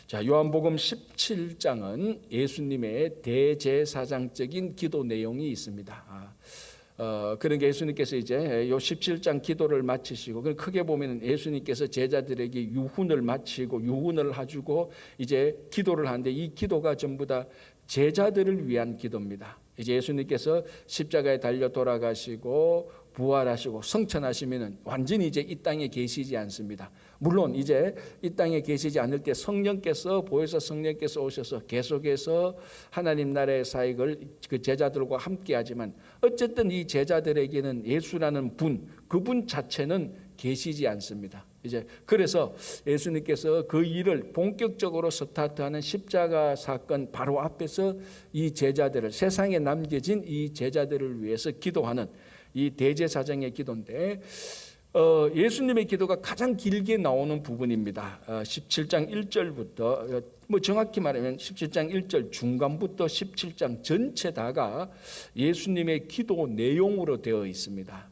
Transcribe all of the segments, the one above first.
자, 요한복음 17장은 예수님의 대제사장적인 기도 내용이 있습니다. 그러니까 예수님께서 이제 요 17장 기도를 마치시고, 크게 보면 예수님께서 제자들에게 유훈을 마치고 유훈을 해주고 이제 기도를 하는데, 이 기도가 전부 다 제자들을 위한 기도입니다. 이제 예수님께서 십자가에 달려 돌아가시고 부활하시고 성천하시면은 완전히 이제 이 땅에 계시지 않습니다. 물론 이제 이 땅에 계시지 않을 때 성령께서 보혜사 성령께서 오셔서 계속해서 하나님 나라의 사역을 그 제자들과 함께하지만, 어쨌든 이 제자들에게는 예수라는 분, 그분 자체는 계시지 않습니다. 이제 그래서 예수님께서 그 일을 본격적으로 스타트하는 십자가 사건 바로 앞에서 이 제자들을, 세상에 남겨진 이 제자들을 위해서 기도하는 이 대제사장의 기도인데, 예수님의 기도가 가장 길게 나오는 부분입니다. 17장 1절부터, 정확히 말하면 17장 1절 중간부터 17장 전체 다가 예수님의 기도 내용으로 되어 있습니다.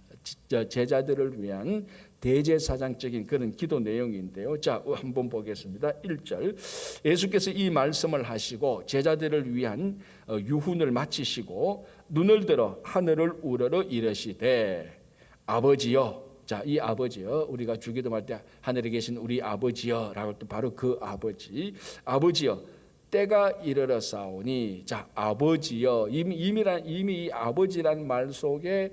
제자들을 위한 대제사장적인 그런 기도 내용인데요. 자, 한번 보겠습니다. 1절, 예수께서 이 말씀을 하시고 제자들을 위한 유훈을 마치시고 눈을 들어 하늘을 우러러 이르시되, 아버지여. 자, 이 아버지여, 우리가 주기도할 때 하늘에 계신 우리 아버지여라고 할 때 바로 그 아버지, 아버지여, 때가 이르렀사오니. 자, 아버지여, 이미 이 아버지라는 말 속에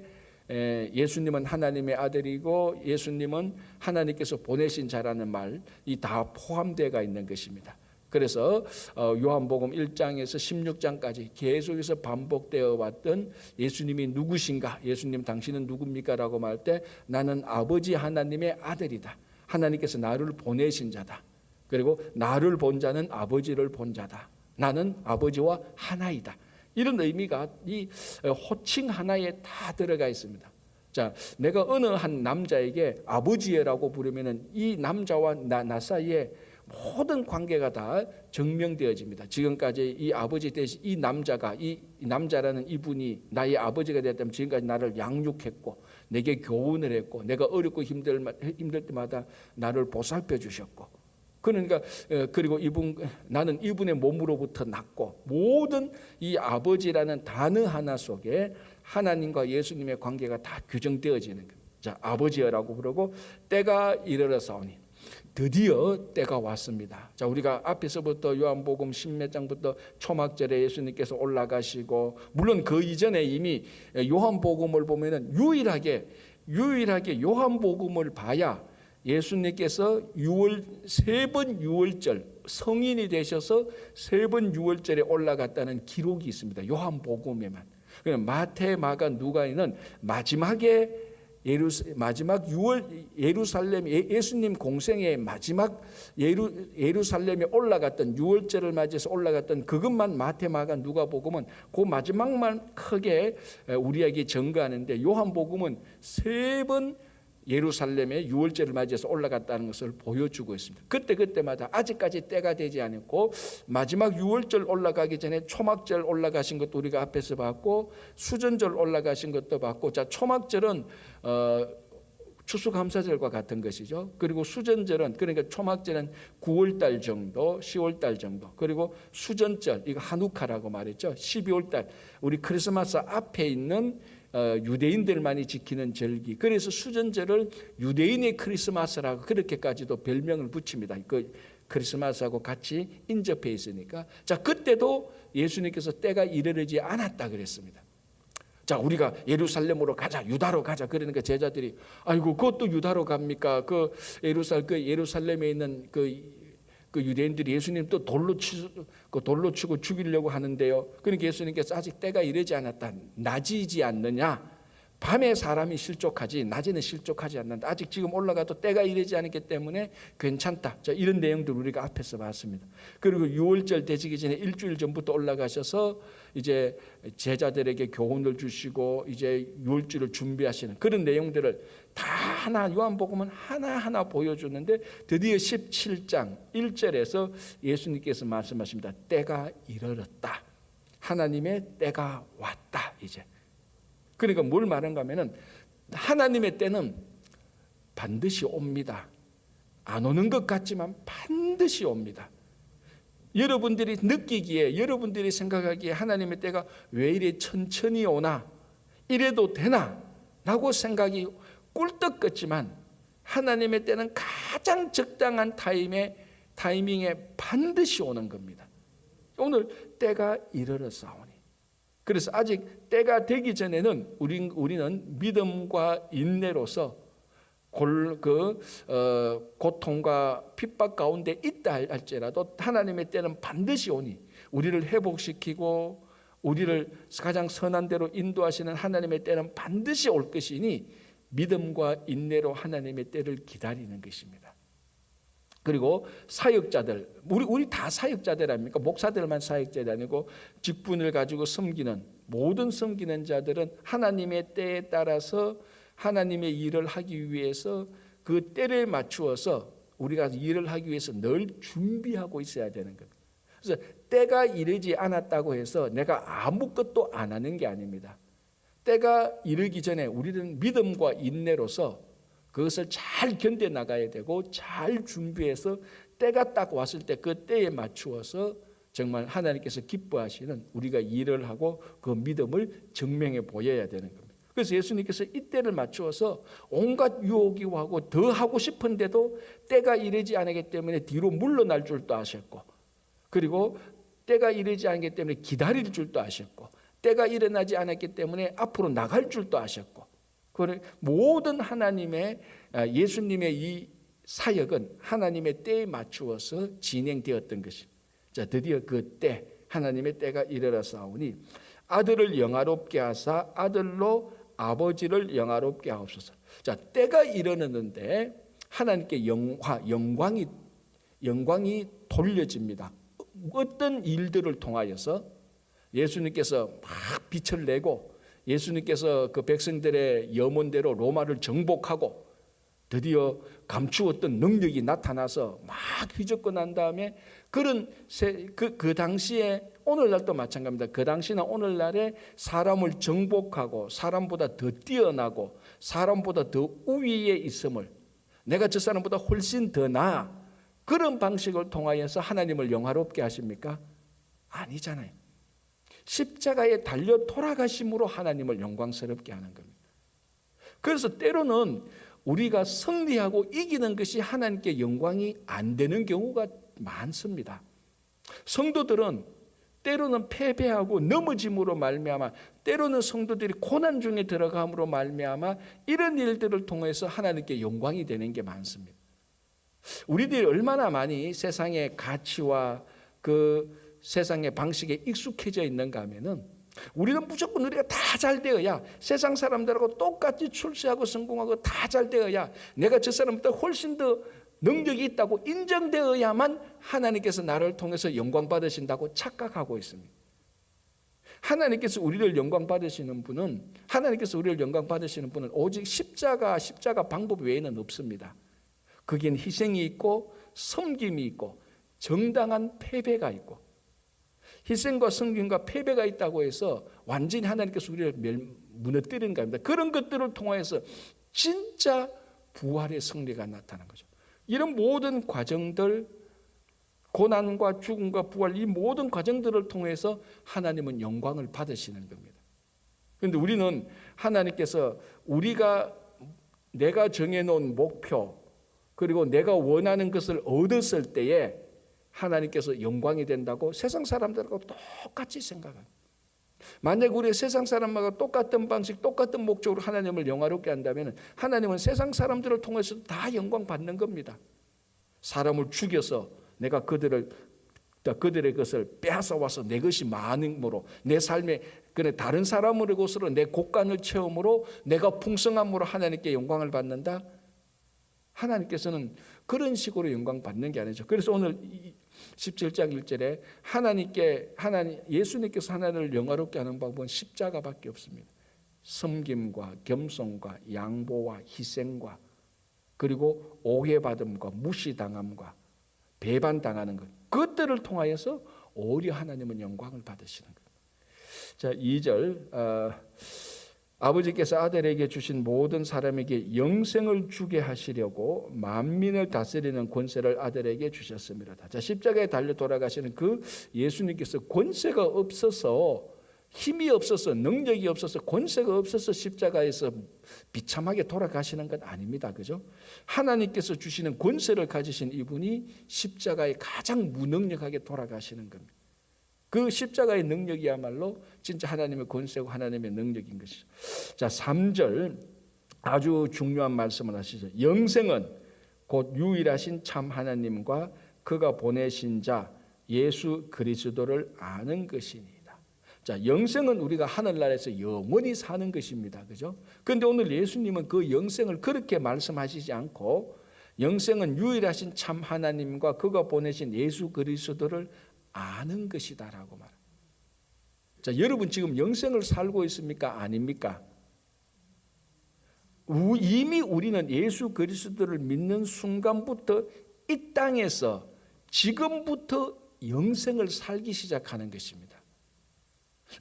예수님은 하나님의 아들이고 예수님은 하나님께서 보내신 자라는 말이 다 포함되어 있는 것입니다. 그래서 요한복음 1장에서 16장까지 계속해서 반복되어 왔던 예수님이 누구신가, 예수님 당신은 누굽니까? 라고 말할 때 나는 아버지 하나님의 아들이다. 하나님께서 나를 보내신 자다. 그리고 나를 본 자는 아버지를 본 자다. 나는 아버지와 하나이다. 이런 의미가 이 호칭 하나에 다 들어가 있습니다. 자, 내가 어느 한 남자에게 아버지라고 부르면은 이 남자와 나 사이에 모든 관계가 다 증명되어집니다. 지금까지 이 아버지 대신 이 남자가, 이 남자라는 이분이 나의 아버지가 되었다면 지금까지 나를 양육했고 내게 교훈을 했고 내가 어렵고 힘들 때마다 나를 보살펴 주셨고, 그러니까 그리고 나는 이분의 몸으로부터 났고, 모든 이 아버지라는 단어 하나 속에 하나님과 예수님의 관계가 다 규정되어지는 겁니다. 자, 아버지여라고 부르고 때가 이르렀사오니, 드디어 때가 왔습니다. 자, 우리가 앞에서부터 요한복음 10몇 장부터 초막절에 예수님께서 올라가시고, 물론 그 이전에 이미 요한복음을 보면은 유일하게 요한복음을 봐야 예수님께서 세 번 유월절, 성인이 되셔서 세 번 유월절에 올라갔다는 기록이 있습니다. 요한복음에만. 마태, 마가, 누가에는 마지막 예루살렘, 예수님 공생의 마지막 예루살렘에 올라갔던 유월절을 맞이해서 올라갔던 그것만 마태, 마가, 누가복음은 그 마지막만 크게 우리에게 증거하는데, 요한복음은 세 번 예루살렘에 유월절을 맞이해서 올라갔다는 것을 보여주고 있습니다. 그때마다 아직까지 때가 되지 않았고, 마지막 유월절 올라가기 전에 초막절 올라가신 것도 우리가 앞에서 봤고, 수전절 올라가신 것도 봤고, 자, 초막절은 추수감사절과 같은 것이죠. 그리고 수전절은, 그러니까 초막절은 9월달 정도, 10월달 정도, 그리고 수전절, 이거 하누카라고 말했죠. 12월달, 우리 크리스마스 앞에 있는 유대인들만이 지키는 절기. 그래서 수전절을 유대인의 크리스마스라고 그렇게까지도 별명을 붙입니다. 그 크리스마스하고 같이 인접해 있으니까. 자, 그때도 예수님께서 때가 이르지 않았다 그랬습니다. 자, 우리가 예루살렘으로 가자, 유다로 가자. 그러니까 제자들이, 아이고, 그것도 유다로 갑니까? 그 예루살렘에 있는 그 유대인들이 예수님 또 돌로 치고 죽이려고 하는데요. 그러니까 예수님께서 아직 때가 이르지 않았다. 낮이지 않느냐? 밤에 사람이 실족하지 낮에는 실족하지 않는다. 아직 지금 올라가도 때가 이르지 않았기 때문에 괜찮다. 자, 이런 내용들 우리가 앞에서 봤습니다. 그리고 유월절 되시기 전에 일주일 전부터 올라가셔서 이제 제자들에게 교훈을 주시고 이제 유월절을 준비하시는 그런 내용들을 다 하나, 요한복음은 하나하나 보여주는데, 드디어 17장 1절에서 예수님께서 말씀하십니다. 때가 이르렀다. 하나님의 때가 왔다. 이제 그러니까 뭘 말한가 하면은, 하나님의 때는 반드시 옵니다. 안 오는 것 같지만 반드시 옵니다. 여러분들이 느끼기에, 여러분들이 생각하기에 하나님의 때가 왜 이리 천천히 오나, 이래도 되나 라고 생각이 꿀떡 같지만, 하나님의 때는 가장 적당한 타이밍에 반드시 오는 겁니다. 오늘 때가 이르렀사오니. 그래서 아직 때가 되기 전에는 우리는 믿음과 인내로서 고통과 핍박 가운데 있다 할지라도 하나님의 때는 반드시 오니, 우리를 회복시키고 우리를 가장 선한 대로 인도하시는 하나님의 때는 반드시 올 것이니 믿음과 인내로 하나님의 때를 기다리는 것입니다. 그리고 사역자들, 우리 다 사역자들 아닙니까? 목사들만 사역자들이 아니고 직분을 가지고 섬기는 모든 섬기는 자들은 하나님의 때에 따라서 하나님의 일을 하기 위해서 그 때를 맞추어서 우리가 일을 하기 위해서 늘 준비하고 있어야 되는 겁니다. 그래서 때가 이르지 않았다고 해서 내가 아무것도 안 하는 게 아닙니다. 때가 이르기 전에 우리는 믿음과 인내로서 그것을 잘 견뎌나가야 되고 잘 준비해서 때가 딱 왔을 때 그 때에 맞추어서 정말 하나님께서 기뻐하시는 우리가 일을 하고 그 믿음을 증명해 보여야 되는 겁니다. 그래서 예수님께서 이 때를 맞추어서 온갖 유혹이 오고 더 하고 싶은데도 때가 이르지 않기 때문에 뒤로 물러날 줄도 아셨고, 그리고 때가 이르지 않기 때문에 기다릴 줄도 아셨고, 때가 일어나지 않았기 때문에 앞으로 나갈 줄도 아셨고, 모든 하나님의 예수님의 이 사역은 하나님의 때에 맞추어서 진행되었던 것입니다. 자, 드디어 그 때, 하나님의 때가 이르렀사오니 아들을 영화롭게 하사 아들로 아버지를 영화롭게 하옵소서. 자, 때가 이르는데 하나님께 영광이 돌려집니다. 어떤 일들을 통하여서 예수님께서 막 빛을 내고 예수님께서 그 백성들의 염원대로 로마를 정복하고 드디어 감추었던 능력이 나타나서 막 휘젓고 난 다음에 그 당시에 오늘날도 마찬가지입니다. 그 당시나 오늘날에 사람을 정복하고 사람보다 더 뛰어나고 사람보다 더 우위에 있음을, 내가 저 사람보다 훨씬 더 나아, 그런 방식을 통하여서 하나님을 영화롭게 하십니까? 아니잖아요. 십자가에 달려 돌아가심으로 하나님을 영광스럽게 하는 겁니다. 그래서 때로는 우리가 승리하고 이기는 것이 하나님께 영광이 안 되는 경우가 많습니다. 성도들은 때로는 패배하고 넘어짐으로 말미암아, 때로는 성도들이 고난 중에 들어감으로 말미암아 이런 일들을 통해서 하나님께 영광이 되는 게 많습니다. 우리들이 얼마나 많이 세상의 가치와 그 세상의 방식에 익숙해져 있는가 하면은, 우리는 무조건 우리가 다 잘 되어야, 세상 사람들하고 똑같이 출세하고 성공하고 다 잘 되어야, 내가 저 사람보다 훨씬 더 능력이 있다고 인정되어야만 하나님께서 나를 통해서 영광 받으신다고 착각하고 있습니다. 하나님께서 우리를 영광 받으시는 분은, 오직 십자가 방법 외에는 없습니다. 거기엔 희생이 있고 섬김이 있고 정당한 패배가 있고, 희생과 섬김과 패배가 있다고 해서 완전히 하나님께서 우리를 무너뜨리는 겁니다. 그런 것들을 통해서 진짜 부활의 승리가 나타난 거죠. 이런 모든 과정들, 고난과 죽음과 부활, 이 모든 과정들을 통해서 하나님은 영광을 받으시는 겁니다. 그런데 우리는 하나님께서 내가 정해놓은 목표, 그리고 내가 원하는 것을 얻었을 때에 하나님께서 영광이 된다고 세상 사람들하고 똑같이 생각합니다. 만약 우리 세상 사람하고 똑같은 방식, 똑같은 목적으로 하나님을 영화롭게 한다면 하나님은 세상 사람들을 통해서 다 영광 받는 겁니다. 사람을 죽여서 내가 그들의 것을 빼앗아 와서 내 것이 많음으로, 내 삶에 다른 사람의 것으로 내 곡간을 채움으로 내가 풍성함으로 하나님께 영광을 받는다. 하나님께서는 그런 식으로 영광 받는 게 아니죠. 그래서 오늘 17장 1절에 예수님께서 하나님을 영화롭게 하는 방법은 십자가밖에 없습니다. 섬김과 겸손과 양보와 희생과, 그리고 오해받음과 무시당함과 배반당하는 것, 그것들을 통하여서 오히려 하나님은 영광을 받으시는 거예요. 자, 2절 아버지께서 아들에게 주신 모든 사람에게 영생을 주게 하시려고 만민을 다스리는 권세를 아들에게 주셨습니다. 자, 십자가에 달려 돌아가시는 그 예수님께서 권세가 없어서, 힘이 없어서, 능력이 없어서, 권세가 없어서 십자가에서 비참하게 돌아가시는 건 아닙니다. 그죠? 하나님께서 주시는 권세를 가지신 이분이 십자가에 가장 무능력하게 돌아가시는 겁니다. 그 십자가의 능력이야말로 진짜 하나님의 권세고 하나님의 능력인 것이죠. 자, 3절 아주 중요한 말씀을 하시죠. 영생은 곧 유일하신 참 하나님과 그가 보내신 자 예수 그리스도를 아는 것이니이다. 자, 영생은 우리가 하늘나라에서 영원히 사는 것입니다. 그죠? 그런데 오늘 예수님은 그 영생을 그렇게 말씀하시지 않고 영생은 유일하신 참 하나님과 그가 보내신 예수 그리스도를 아는 것이다라고 말합니다. 자, 여러분 지금 영생을 살고 있습니까? 아닙니까? 이미 우리는 예수 그리스도를 믿는 순간부터 이 땅에서 지금부터 영생을 살기 시작하는 것입니다.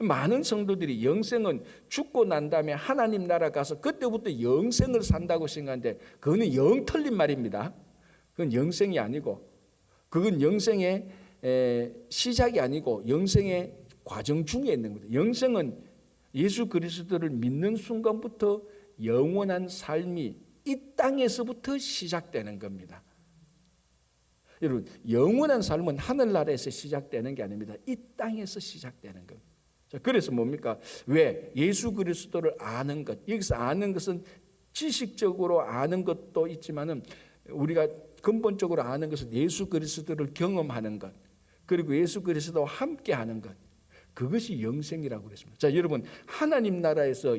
많은 성도들이 영생은 죽고 난 다음에 하나님 나라 가서 그때부터 영생을 산다고 생각하는데 그거는 영 틀린 말입니다. 그건 영생이 아니고 그건 영생의 시작이 아니고 영생의 과정 중에 있는 겁니다. 영생은 예수 그리스도를 믿는 순간부터 영원한 삶이 이 땅에서부터 시작되는 겁니다. 여러분, 영원한 삶은 하늘나라에서 시작되는 게 아닙니다. 이 땅에서 시작되는 겁니다. 자, 그래서 뭡니까? 왜? 예수 그리스도를 아는 것. 여기서 아는 것은 지식적으로 아는 것도 있지만은 우리가 근본적으로 아는 것은 예수 그리스도를 경험하는 것. 그리고 예수 그리스도와 함께 하는 것. 그것이 영생이라고 그랬습니다. 자, 여러분, 하나님 나라에서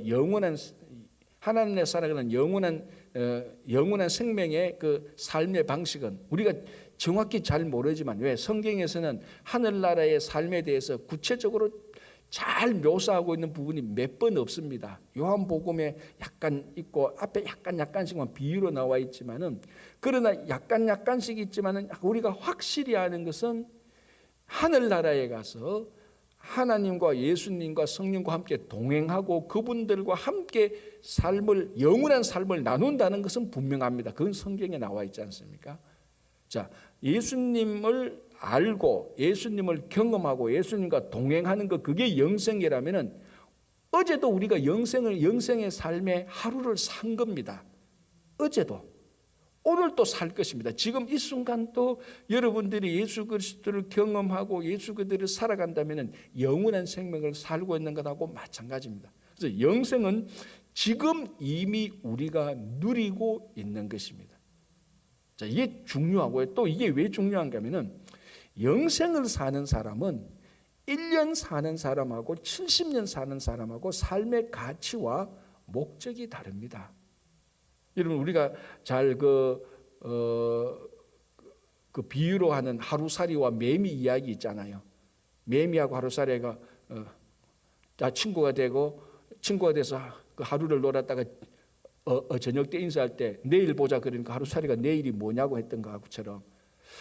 하나님 나라에 살아가는 영원한 생명의 그 삶의 방식은 우리가 정확히 잘 모르지만 왜 성경에서는 하늘나라의 삶에 대해서 구체적으로 잘 묘사하고 있는 부분이 몇 번 없습니다. 요한복음에 약간 있고 앞에 약간씩만 비유로 나와 있지만은 그러나 약간씩 있지만은 우리가 확실히 아는 것은 하늘나라에 가서 하나님과 예수님과 성령과 함께 동행하고 그분들과 함께 영원한 삶을 나눈다는 것은 분명합니다. 그건 성경에 나와 있지 않습니까? 자, 예수님을 알고 예수님을 경험하고 예수님과 동행하는 것, 그게 영생이라면은 어제도 우리가 영생의 삶의 하루를 산 겁니다. 어제도. 오늘도 살 것입니다. 지금 이 순간도 여러분들이 예수 그리스도를 경험하고 예수 그리스도를 살아간다면 영원한 생명을 살고 있는 것하고 마찬가지입니다. 그래서 영생은 지금 이미 우리가 누리고 있는 것입니다. 자, 이게 중요하고요. 또 이게 왜 중요한가 하면은 영생을 사는 사람은 1년 사는 사람하고 70년 사는 사람하고 삶의 가치와 목적이 다릅니다. 여러분, 우리가 잘 그 비유로 하는 하루살이와 매미 이야기 있잖아요. 매미하고 하루살이가 친구가 돼서 그 하루를 놀았다가 저녁 때 인사할 때 내일 보자 그러니까 하루살이가 내일이 뭐냐고 했던 것처럼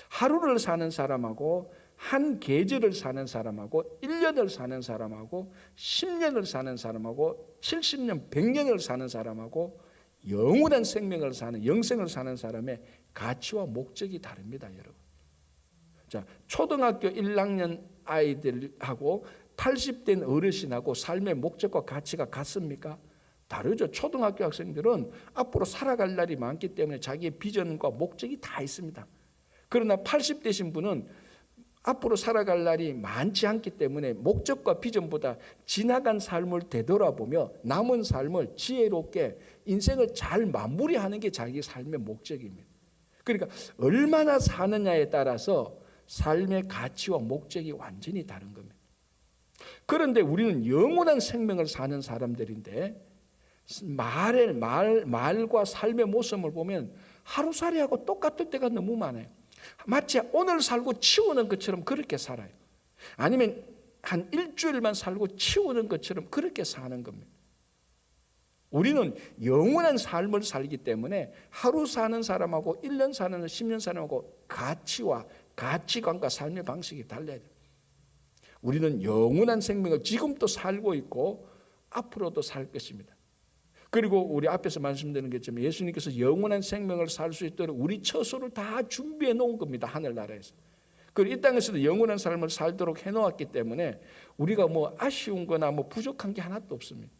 하루를 사는 사람하고 한 계절을 사는 사람하고 1년을 사는 사람하고 10년을 사는 사람하고 70년, 100년을 사는 사람하고 영원한 생명을 사는 영생을 사는 사람의 가치와 목적이 다릅니다, 여러분. 자, 초등학교 1학년 아이들하고 80된 어르신하고 삶의 목적과 가치가 같습니까? 다르죠. 초등학교 학생들은 앞으로 살아갈 날이 많기 때문에 자기의 비전과 목적이 다 있습니다. 그러나 80되신 분은 앞으로 살아갈 날이 많지 않기 때문에 목적과 비전보다 지나간 삶을 되돌아보며 남은 삶을 지혜롭게 인생을 잘 마무리하는 게 자기 삶의 목적입니다. 그러니까 얼마나 사느냐에 따라서 삶의 가치와 목적이 완전히 다른 겁니다. 그런데 우리는 영원한 생명을 사는 사람들인데 말과 삶의 모습을 보면 하루살이하고 똑같을 때가 너무 많아요. 마치 오늘 살고 치우는 것처럼 그렇게 살아요. 아니면 한 일주일만 살고 치우는 것처럼 그렇게 사는 겁니다. 우리는 영원한 삶을 살기 때문에 하루 사는 사람하고 1년 사는 10년 사람하고 가치와 가치관과 삶의 방식이 달라야 돼요. 우리는 영원한 생명을 지금도 살고 있고 앞으로도 살 것입니다. 그리고 우리 앞에서 말씀드린 것처럼 예수님께서 영원한 생명을 살 수 있도록 우리 처소를 다 준비해 놓은 겁니다. 하늘나라에서. 그리고 이 땅에서도 영원한 삶을 살도록 해놓았기 때문에 우리가 뭐 아쉬운 거나 뭐 부족한 게 하나도 없습니다.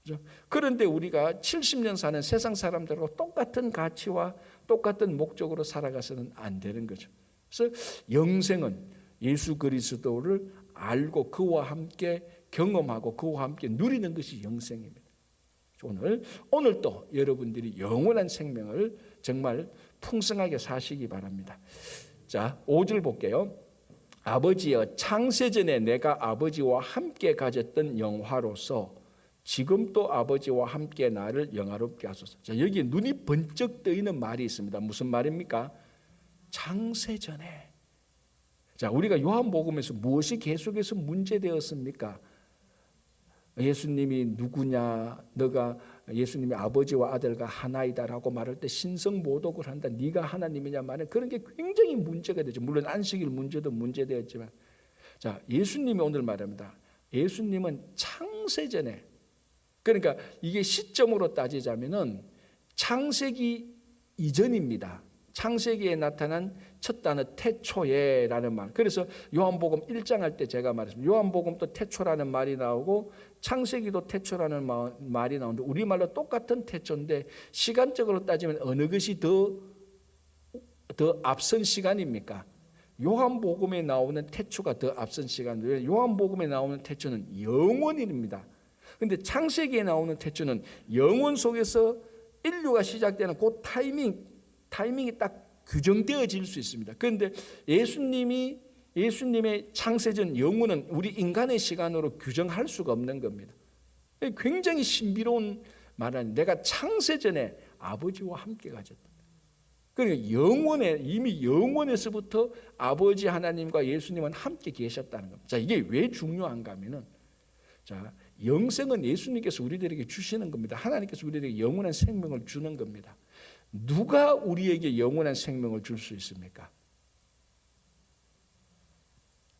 그렇죠? 그런데 우리가 70년 사는 세상 사람들하고 똑같은 가치와 똑같은 목적으로 살아가서는 안 되는 거죠. 그래서 영생은 예수 그리스도를 알고 그와 함께 경험하고 그와 함께 누리는 것이 영생입니다. 오늘 또 여러분들이 영원한 생명을 정말 풍성하게 사시기 바랍니다. 자, 5절 볼게요. 아버지여, 창세전에 내가 아버지와 함께 가졌던 영화로서 지금 또 아버지와 함께 나를 영화롭게 하소서. 자, 여기 눈이 번쩍 뜨이는 말이 있습니다. 무슨 말입니까? 창세전에. 자, 우리가 요한복음에서 무엇이 계속해서 문제되었습니까? 예수님이 누구냐, 너가 예수님이 아버지와 아들과 하나이다라고 말할 때 신성모독을 한다, 네가 하나님이냐 말은 그런 게 굉장히 문제가 되죠. 물론 안식일 문제도 문제되었지만, 자, 예수님이 오늘 말합니다. 예수님은 창세전에, 그러니까 이게 시점으로 따지자면은 창세기 이전입니다. 창세기에 나타난 첫 단어 태초에라는 말. 그래서 요한복음 1장 할 때 제가 말했습니다. 요한복음도 태초라는 말이 나오고 창세기도 태초라는 말이 나오는데 우리말로 똑같은 태초인데 시간적으로 따지면 어느 것이 더 앞선 시간입니까? 요한복음에 나오는 태초가 더 앞선 시간인데 요한복음에 나오는 태초는 영원입니다. 그런데 창세기에 나오는 태초는 영원 속에서 인류가 시작되는 그 타이밍이 딱 규정되어질 수 있습니다. 그런데 예수님의 창세전 영원은 우리 인간의 시간으로 규정할 수가 없는 겁니다. 굉장히 신비로운 말 아니에요. 내가 창세전에 아버지와 함께 가졌다. 그러니까 이미 영원에서부터 아버지 하나님과 예수님은 함께 계셨다는 겁니다. 자, 이게 왜 중요한가 하면은, 자, 영생은 예수님께서 우리들에게 주시는 겁니다. 하나님께서 우리들에게 영원한 생명을 주는 겁니다. 누가 우리에게 영원한 생명을 줄 수 있습니까?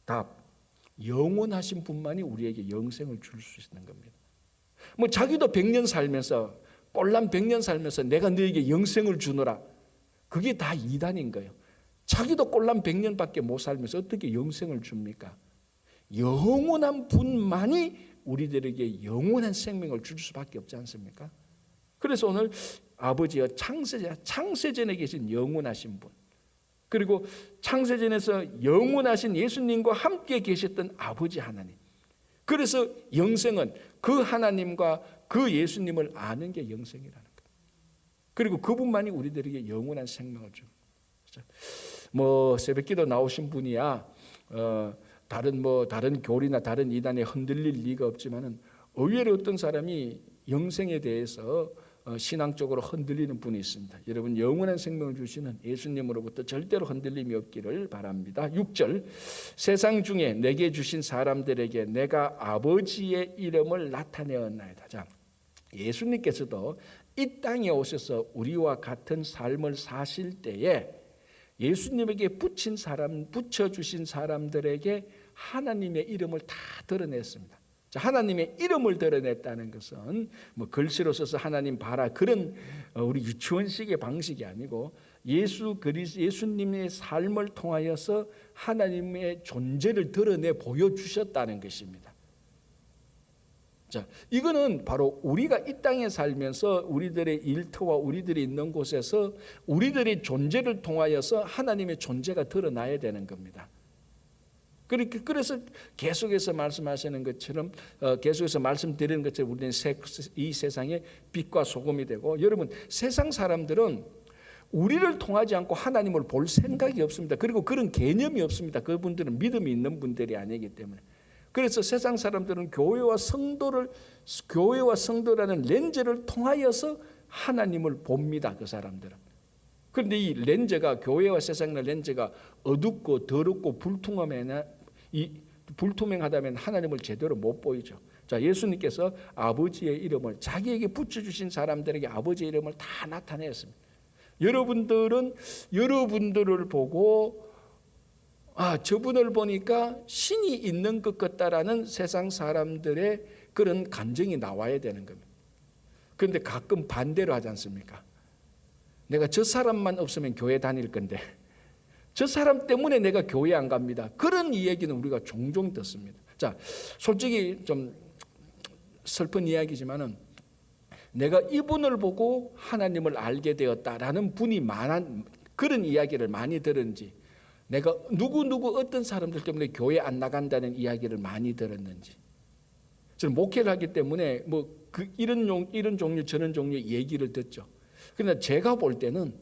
답, 영원하신 분만이 우리에게 영생을 줄 수 있는 겁니다. 뭐 자기도 100년 살면서 꼴랑 100년 살면서 내가 너에게 영생을 주노라, 그게 다 이단인 거예요. 자기도 꼴랑 100년밖에 못 살면서 어떻게 영생을 줍니까? 영원한 분만이 우리들에게 영원한 생명을 줄 수밖에 없지 않습니까? 그래서 오늘 아버지여, 창세전에 계신 영원하신 분, 그리고 창세전에서 영원하신 예수님과 함께 계셨던 아버지 하나님, 그래서 영생은 그 하나님과 그 예수님을 아는 게 영생이라는 거예요. 그리고 그분만이 우리들에게 영원한 생명을 줍니다. 뭐 새벽기도 나오신 분이야 다른 교리나 다른 이단에 흔들릴 리가 없지만은 의외로 어떤 사람이 영생에 대해서 신앙적으로 흔들리는 분이 있습니다. 여러분, 영원한 생명을 주시는 예수님으로부터 절대로 흔들림이 없기를 바랍니다. 6절, 세상 중에 내게 주신 사람들에게 내가 아버지의 이름을 나타내었나이다. 자, 예수님께서도 이 땅에 오셔서 우리와 같은 삶을 사실 때에 예수님에게 붙여주신 사람들에게 하나님의 이름을 다 드러냈습니다. 자, 하나님의 이름을 드러냈다는 것은 뭐 글씨로 써서 하나님 봐라 그런 우리 유치원식의 방식이 아니고 예수님의 삶을 통하여서 하나님의 존재를 드러내 보여주셨다는 것입니다. 자, 이거는 바로 우리가 이 땅에 살면서 우리들의 일터와 우리들이 있는 곳에서 우리들의 존재를 통하여서 하나님의 존재가 드러나야 되는 겁니다. 그래서 계속해서 말씀하시는 것처럼 계속해서 말씀드리는 것처럼 우리는 이 세상의 빛과 소금이 되고, 여러분, 세상 사람들은 우리를 통하지 않고 하나님을 볼 생각이 없습니다. 그리고 그런 개념이 없습니다. 그분들은 믿음이 있는 분들이 아니기 때문에. 그래서 세상 사람들은 교회와 성도라는 렌즈를 통하여서 하나님을 봅니다. 그 사람들은. 그런데 이 렌즈가, 교회와 세상의 렌즈가 어둡고 더럽고 불투명하다면 하나님을 제대로 못 보이죠. 자, 예수님께서 아버지의 이름을 자기에게 붙여주신 사람들에게 아버지의 이름을 다 나타내었습니다. 여러분들은 여러분들을 보고 저분을 보니까 신이 있는 것 같다라는 세상 사람들의 그런 감정이 나와야 되는 겁니다. 그런데 가끔 반대로 하지 않습니까? 내가 저 사람만 없으면 교회 다닐 건데 저 사람 때문에 내가 교회 안 갑니다. 그런 이야기는 우리가 종종 듣습니다. 자, 솔직히 좀 슬픈 이야기지만은 내가 이분을 보고 하나님을 알게 되었다라는 분이 많은 그런 이야기를 많이 들은지, 내가 누구 어떤 사람들 때문에 교회 안 나간다는 이야기를 많이 들었는지. 저는 목회를 하기 때문에 이런 종류 저런 종류의 얘기를 듣죠. 그러나 제가 볼 때는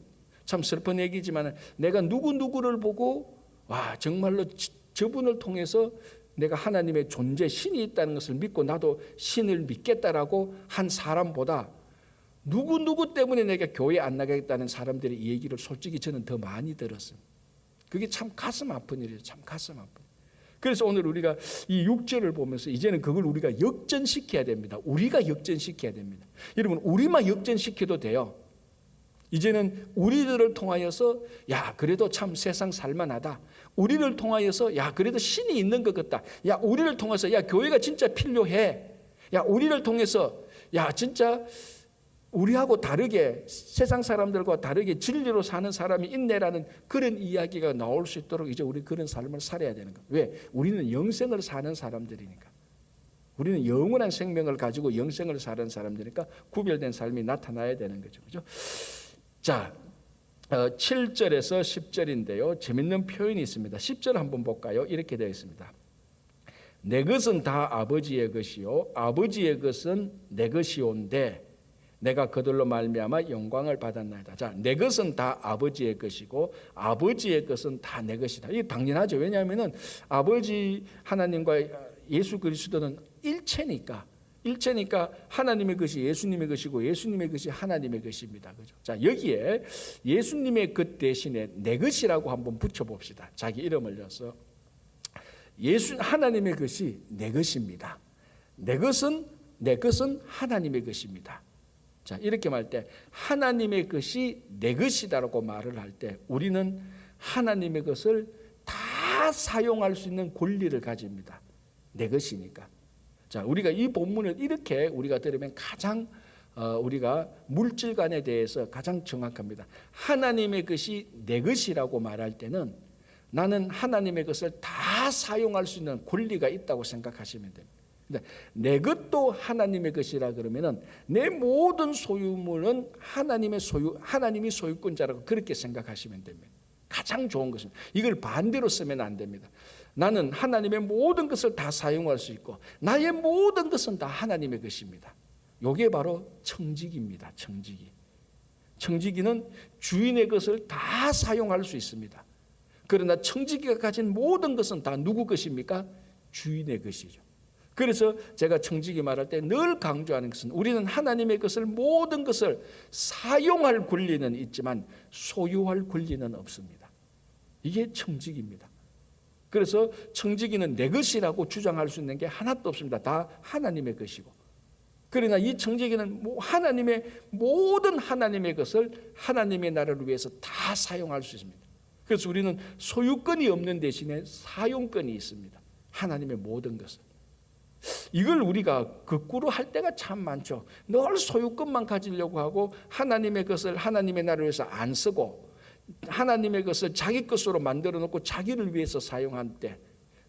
참 슬픈 얘기지만 내가 누구를 보고 와 정말로 저분을 통해서 내가 하나님의 존재, 신이 있다는 것을 믿고 나도 신을 믿겠다라고 한 사람보다 누구 때문에 내가 교회 안 나가겠다는 사람들의 얘기를 솔직히 저는 더 많이 들었습니다. 그게 참 가슴 아픈 일이에요. 참 가슴 아픈. 그래서 오늘 우리가 이 6절을 보면서 이제는 그걸 우리가 역전시켜야 됩니다. 우리가 역전시켜야 됩니다. 여러분, 우리만 역전시켜도 돼요. 이제는 우리들을 통하여서 야 그래도 참 세상 살만하다. 우리를 통하여서 야 그래도 신이 있는 것 같다. 야 우리를 통해서 야 교회가 진짜 필요해. 야 우리를 통해서 야 진짜 우리하고 다르게 세상 사람들과 다르게 진리로 사는 사람이 있네라는 그런 이야기가 나올 수 있도록 이제 우리 그런 삶을 살아야 되는 거예요. 왜? 우리는 영생을 사는 사람들이니까. 우리는 영원한 생명을 가지고 영생을 사는 사람들이니까 구별된 삶이 나타나야 되는 거죠. 그죠? 자, 7절에서 10절인데요. 재밌는 표현이 있습니다. 10절 한번 볼까요? 이렇게 되어 있습니다. 내 것은 다 아버지의 것이요 아버지의 것은 내 것이온데 내가 그들로 말미암아 영광을 받았나이다. 자, 내 것은 다 아버지의 것이고 아버지의 것은 다 내 것이다. 이게 당연하죠. 왜냐하면은 아버지 하나님과 예수 그리스도는 일체니까 하나님의 것이 예수님의 것이고 예수님의 것이 하나님의 것입니다. 그죠? 자, 여기에 예수님의 것 대신에 내 것이라고 한번 붙여봅시다. 자기 이름을 넣어서 하나님의 것이 내 것입니다. 내 것은 하나님의 것입니다. 자, 이렇게 말할 때 하나님의 것이 내 것이다라고 말을 할 때 우리는 하나님의 것을 다 사용할 수 있는 권리를 가집니다. 내 것이니까. 자, 우리가 이 본문을 이렇게 우리가 들으면 가장 우리가 물질관에 대해서 가장 정확합니다. 하나님의 것이 내 것이라고 말할 때는 나는 하나님의 것을 다 사용할 수 있는 권리가 있다고 생각하시면 됩니다. 내 것도 하나님의 것이라 그러면은 내 모든 소유물은 하나님이 소유권자라고 그렇게 생각하시면 됩니다. 가장 좋은 것입니다. 이걸 반대로 쓰면 안 됩니다. 나는 하나님의 모든 것을 다 사용할 수 있고 나의 모든 것은 다 하나님의 것입니다. 이게 바로 청지기입니다. 청지기는 주인의 것을 다 사용할 수 있습니다. 그러나 청지기가 가진 모든 것은 다 누구 것입니까? 주인의 것이죠. 그래서 제가 청지기 말할 때 늘 강조하는 것은 우리는 하나님의 것을 모든 것을 사용할 권리는 있지만 소유할 권리는 없습니다. 이게 청지기입니다. 그래서 청지기는 내 것이라고 주장할 수 있는 게 하나도 없습니다. 다 하나님의 것이고. 그러나 이 청지기는 모든 하나님의 것을 하나님의 나라를 위해서 다 사용할 수 있습니다. 그래서 우리는 소유권이 없는 대신에 사용권이 있습니다. 하나님의 모든 것을. 이걸 우리가 거꾸로 할 때가 참 많죠. 늘 소유권만 가지려고 하고 하나님의 것을 하나님의 나라를 위해서 안 쓰고 하나님의 것을 자기 것으로 만들어 놓고 자기를 위해서 사용할 때,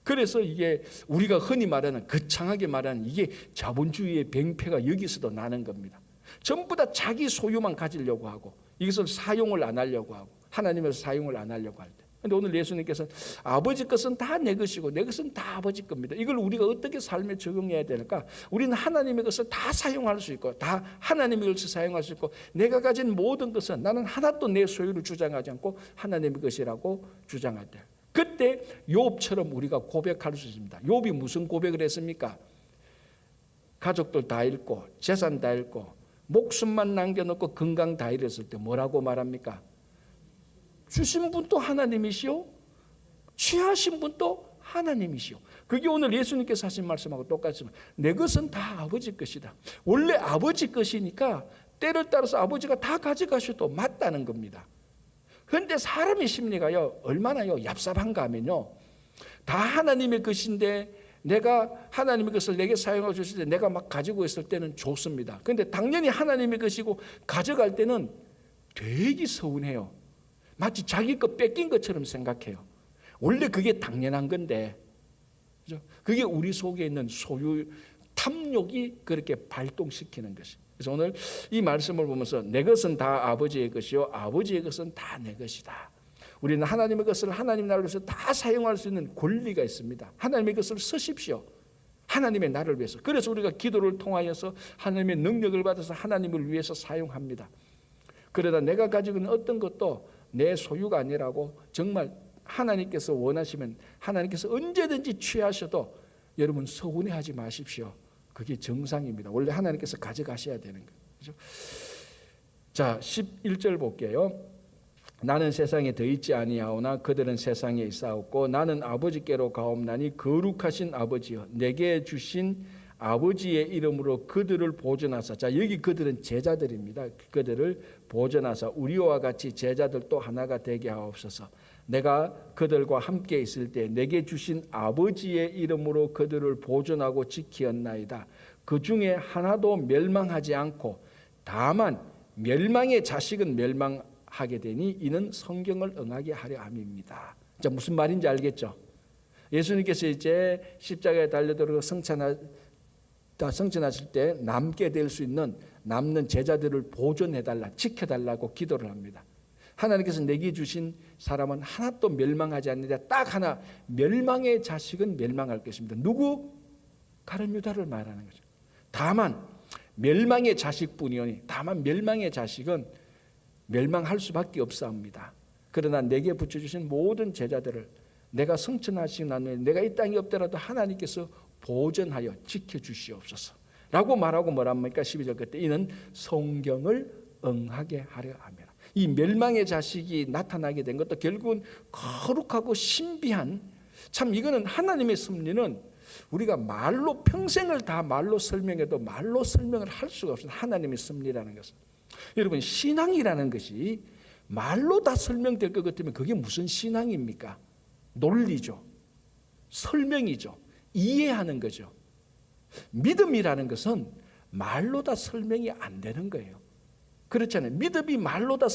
그래서 이게 우리가 흔히 말하는 거창하게 말하는 이게 자본주의의 병폐가 여기서도 나는 겁니다. 전부 다 자기 소유만 가지려고 하고 이것을 사용을 안 하려고 하고 하나님의 사용을 안 하려고 할 때. 그런데 오늘 예수님께서 아버지 것은 다 내 것이고 내 것은 다 아버지 겁니다. 이걸 우리가 어떻게 삶에 적용해야 될까? 우리는 하나님의 것을 다 사용할 수 있고 다 하나님의 것을 사용할 수 있고 내가 가진 모든 것은 나는 하나도 내 소유를 주장하지 않고 하나님의 것이라고 주장할 때, 그때 욥처럼 우리가 고백할 수 있습니다. 욥이 무슨 고백을 했습니까? 가족들 다 잃고 재산 다 잃고 목숨만 남겨놓고 건강 다 잃었을 때 뭐라고 말합니까? 주신 분도 하나님이시오, 취하신 분도 하나님이시오. 그게 오늘 예수님께서 하신 말씀하고 똑같지만 내 것은 다 아버지 것이다. 원래 아버지 것이니까 때를 따라서 아버지가 다 가져가셔도 맞다는 겁니다. 그런데 사람의 심리가요 얼마나요 얍삽한가 하면요, 다 하나님의 것인데 내가 하나님의 것을 내게 사용하여 주실 때 내가 막 가지고 있을 때는 좋습니다. 그런데 당연히 하나님의 것이고 가져갈 때는 되게 서운해요. 마치 자기 것 뺏긴 것처럼 생각해요. 원래 그게 당연한 건데, 그죠? 그게 우리 속에 있는 소유 탐욕이 그렇게 발동시키는 것이. 그래서 오늘 이 말씀을 보면서 내 것은 다 아버지의 것이요 아버지의 것은 다 내 것이다. 우리는 하나님의 것을 하나님 나라를 위해서 다 사용할 수 있는 권리가 있습니다. 하나님의 것을 쓰십시오. 하나님의 나라를 위해서. 그래서 우리가 기도를 통하여서 하나님의 능력을 받아서 하나님을 위해서 사용합니다. 그러다 내가 가지고 있는 어떤 것도 내 소유가 아니라고 정말 하나님께서 원하시면 하나님께서 언제든지 취하셔도 여러분 서운해하지 마십시오. 그게 정상입니다. 원래 하나님께서 가져가셔야 되는 거예요. 그렇죠? 자, 11절 볼게요. 나는 세상에 더 있지 아니하오나 그들은 세상에 있사옵고 나는 아버지께로 가옵나니 거룩하신 아버지여 내게 주신 아버지의 이름으로 그들을 보존하사. 자, 여기 그들은 제자들입니다. 그들을 보존하사 우리와 같이 제자들도 하나가 되게 하옵소서. 내가 그들과 함께 있을 때 내게 주신 아버지의 이름으로 그들을 보존하고 지키었나이다. 그 중에 하나도 멸망하지 않고 다만 멸망의 자식은 멸망하게 되니 이는 성경을 응하게 하려 함입니다. 자, 무슨 말인지 알겠죠? 예수님께서 이제 십자가에 달려들어 성천하실 때 남게 될 수 있는 남는 제자들을 보존해달라, 지켜달라고 기도를 합니다. 하나님께서 내게 주신 사람은 하나도 멸망하지 않는데 딱 하나, 멸망의 자식은 멸망할 것입니다. 누구? 가룟 유다를 말하는 거죠. 다만 멸망의 자식뿐이오니, 다만 멸망의 자식은 멸망할 수밖에 없사옵니다. 그러나 내게 붙여주신 모든 제자들을 내가 성천하신 나누에 내가 이 땅에 없더라도 하나님께서 보존하여 지켜주시옵소서 라고 말하고 뭐랍니까? 12절 끝에 이는 성경을 응하게 하려 함이라. 이 멸망의 자식이 나타나게 된 것도 결국은 거룩하고 신비한, 참 이거는 하나님의 섭리는 우리가 말로 평생을 다 말로 설명해도 말로 설명을 할 수가 없어요. 하나님의 섭리라는 것은. 여러분, 신앙이라는 것이 말로 다 설명될 것 같으면 그게 무슨 신앙입니까? 논리죠. 설명이죠. 이해하는 거죠. 믿음이라는 것은 말로 다 설명이 안 되는 거예요. 그렇잖아요. 믿음이 말로 다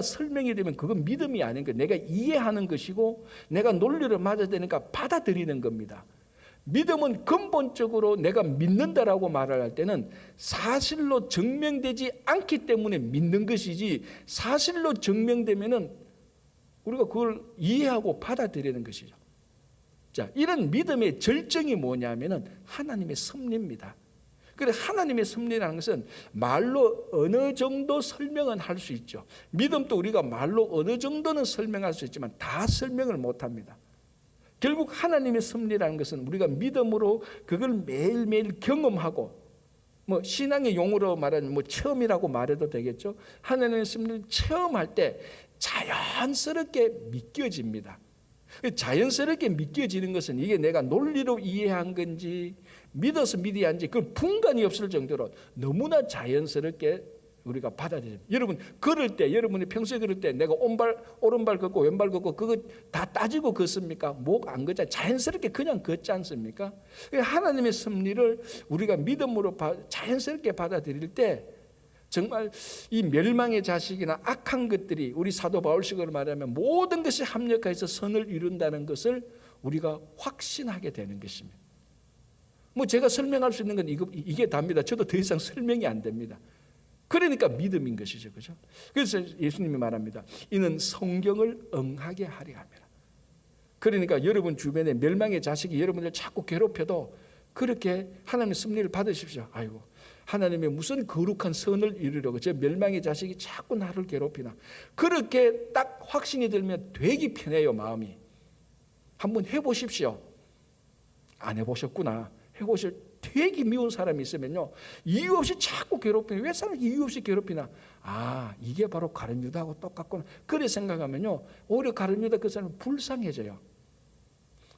설명이 되면 그건 믿음이 아닌 거예요. 내가 이해하는 것이고 내가 논리를 맞아야 되니까 받아들이는 겁니다. 믿음은 근본적으로 내가 믿는다라고 말을 할 때는 사실로 증명되지 않기 때문에 믿는 것이지, 사실로 증명되면은 우리가 그걸 이해하고 받아들이는 것이죠. 자, 이런 믿음의 절정이 뭐냐면은 하나님의 섭리입니다. 그래, 하나님의 섭리라는 것은 말로 어느 정도 설명은 할 수 있죠. 믿음도 우리가 말로 어느 정도는 설명할 수 있지만 다 설명을 못 합니다. 결국 하나님의 섭리라는 것은 우리가 믿음으로 그걸 매일매일 경험하고, 뭐 신앙의 용어로 말하는 뭐 체험이라고 말해도 되겠죠. 하나님의 섭리를 체험할 때 자연스럽게 믿겨집니다. 자연스럽게 믿겨지는 것은 이게 내가 논리로 이해한 건지 믿어서 믿어야 하는지 그 분간이 없을 정도로 너무나 자연스럽게 우리가 받아들여요. 여러분 걸을 때, 여러분이 평소에 걸을 때 내가 오른발 걷고 왼발 걷고 그거 다 따지고 걷습니까? 목 안 걷잖아요. 자연스럽게 그냥 걷지 않습니까? 하나님의 섭리를 우리가 믿음으로 자연스럽게 받아들일 때 정말 이 멸망의 자식이나 악한 것들이 우리 사도 바울식으로 말하면 모든 것이 합력해서 선을 이룬다는 것을 우리가 확신하게 되는 것입니다. 뭐 제가 설명할 수 있는 건 이게 답니다. 저도 더 이상 설명이 안 됩니다. 그러니까 믿음인 것이죠. 그죠? 그래서 예수님이 말합니다. 이는 성경을 응하게 하려 함이라. 그러니까 여러분 주변에 멸망의 자식이 여러분을 자꾸 괴롭혀도 그렇게 하나님의 섭리를 받으십시오. 아이고, 하나님의 무슨 거룩한 선을 이루려고 저 멸망의 자식이 자꾸 나를 괴롭히나. 그렇게 딱 확신이 들면 되게 편해요, 마음이. 한번 해보십시오. 안 해보셨구나. 해보실 되게 미운 사람이 있으면요, 이유 없이 자꾸 괴롭히나. 왜 사람이 이유 없이 괴롭히나? 아, 이게 바로 가룟 유다하고 똑같구나. 그래 생각하면요, 오히려 가룟 유다 그 사람은 불쌍해져요.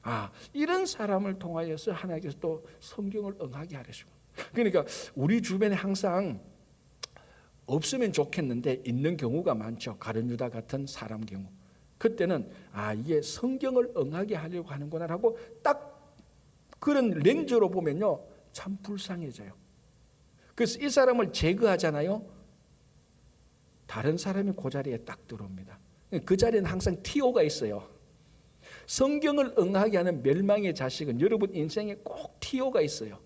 아, 이런 사람을 통하여서 하나님께서 또 성경을 응하게 하시고. 그러니까 우리 주변에 항상 없으면 좋겠는데 있는 경우가 많죠. 가룟 유다 같은 사람 경우. 그때는 아, 이게 성경을 응하게 하려고 하는구나 하고 딱 그런 렌즈로 보면요, 참 불쌍해져요. 그래서 이 사람을 제거하잖아요. 다른 사람이 그 자리에 딱 들어옵니다. 그 자리에는 항상 TO가 있어요. 성경을 응하게 하는 멸망의 자식은 여러분 인생에 꼭 TO가 있어요.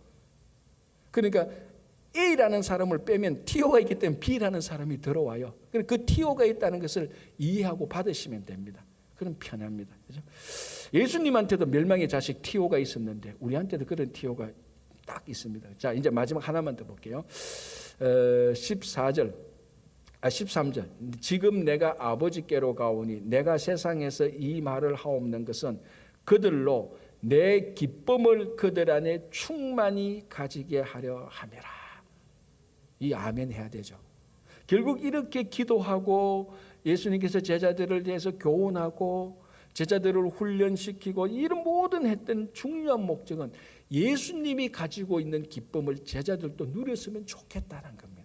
그러니까 A라는 사람을 빼면 TO가 있기 때문에 B라는 사람이 들어와요. 그 TO가 있다는 것을 이해하고 받으시면 됩니다. 그럼 편합니다. 그죠? 예수님한테도 멸망의 자식 TO가 있었는데 우리한테도 그런 TO가 딱 있습니다. 자, 이제 마지막 하나만 더 볼게요. 13절. 지금 내가 아버지께로 가오니 내가 세상에서 이 말을 하옵는 것은 그들로 내 기쁨을 그들 안에 충만히 가지게 하려 함이라. 이 아멘 해야 되죠. 결국 이렇게 기도하고 예수님께서 제자들을 위해서 교훈하고 제자들을 훈련시키고 이런 모든 했던 중요한 목적은 예수님이 가지고 있는 기쁨을 제자들도 누렸으면 좋겠다는 겁니다.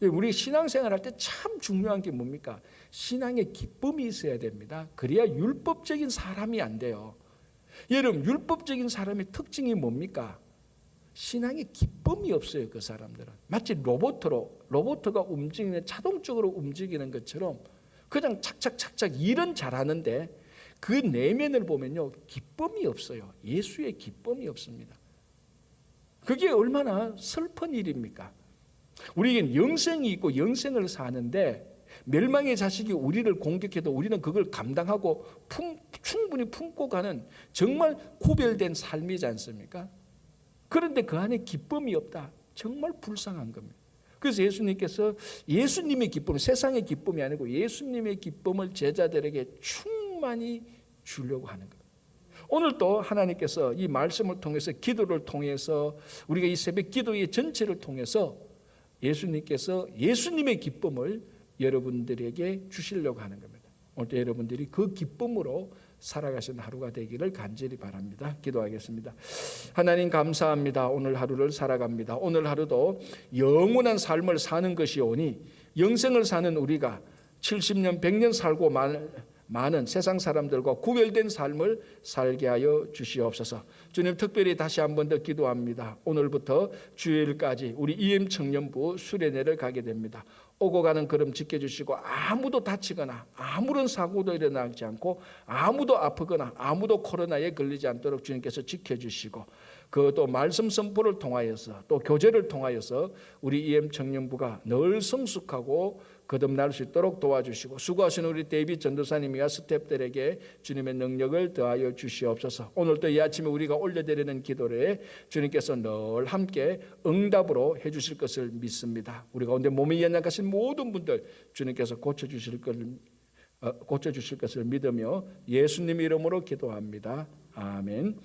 우리 신앙생활 할 때 참 중요한 게 뭡니까? 신앙의 기쁨이 있어야 됩니다. 그래야 율법적인 사람이 안 돼요. 여러분, 율법적인 사람의 특징이 뭡니까? 신앙의 기쁨이 없어요. 그 사람들은 마치 로봇가 움직이는, 자동적으로 움직이는 것처럼 그냥 착착착착 일은 잘하는데 그 내면을 보면요, 기쁨이 없어요. 예수의 기쁨이 없습니다. 그게 얼마나 슬픈 일입니까? 우리에겐 영생이 있고 영생을 사는데 멸망의 자식이 우리를 공격해도 우리는 그걸 감당하고 충분히 품고 가는 정말 구별된 삶이지 않습니까? 그런데 그 안에 기쁨이 없다. 정말 불쌍한 겁니다. 그래서 예수님께서 예수님의 기쁨, 세상의 기쁨이 아니고 예수님의 기쁨을 제자들에게 충만히 주려고 하는 거예요. 오늘 또 하나님께서 이 말씀을 통해서, 기도를 통해서, 우리가 이 새벽 기도의 전체를 통해서 예수님께서 예수님의 기쁨을 여러분들에게 주시려고 하는 겁니다. 오늘 여러분들이 그 기쁨으로 살아가신 하루가 되기를 간절히 바랍니다. 기도하겠습니다. 하나님 감사합니다. 오늘 하루를 살아갑니다. 오늘 하루도 영원한 삶을 사는 것이오니 영생을 사는 우리가 70년 100년 살고 많은 세상 사람들과 구별된 삶을 살게 하여 주시옵소서. 주님, 특별히 다시 한 번 더 기도합니다. 오늘부터 주일까지 우리 EM 청년부 수련회를 가게 됩니다. 오고 가는 걸음 지켜주시고 아무도 다치거나 아무런 사고도 일어나지 않고 아무도 아프거나 아무도 코로나에 걸리지 않도록 주님께서 지켜주시고 그 또 말씀 선포를 통하여서 또 교제를 통하여서 우리 EM 청년부가 늘 성숙하고 거듭날 수 있도록 도와주시고 수고하시는 우리 데이빗 전도사님과 스태프들에게 주님의 능력을 더하여 주시옵소서. 오늘도 이 아침에 우리가 올려드리는 기도에 주님께서 늘 함께 응답으로 해주실 것을 믿습니다. 우리 가운데 몸이 연약하신 모든 분들 주님께서 고쳐주실 것을 믿으며 예수님 이름으로 기도합니다. 아멘.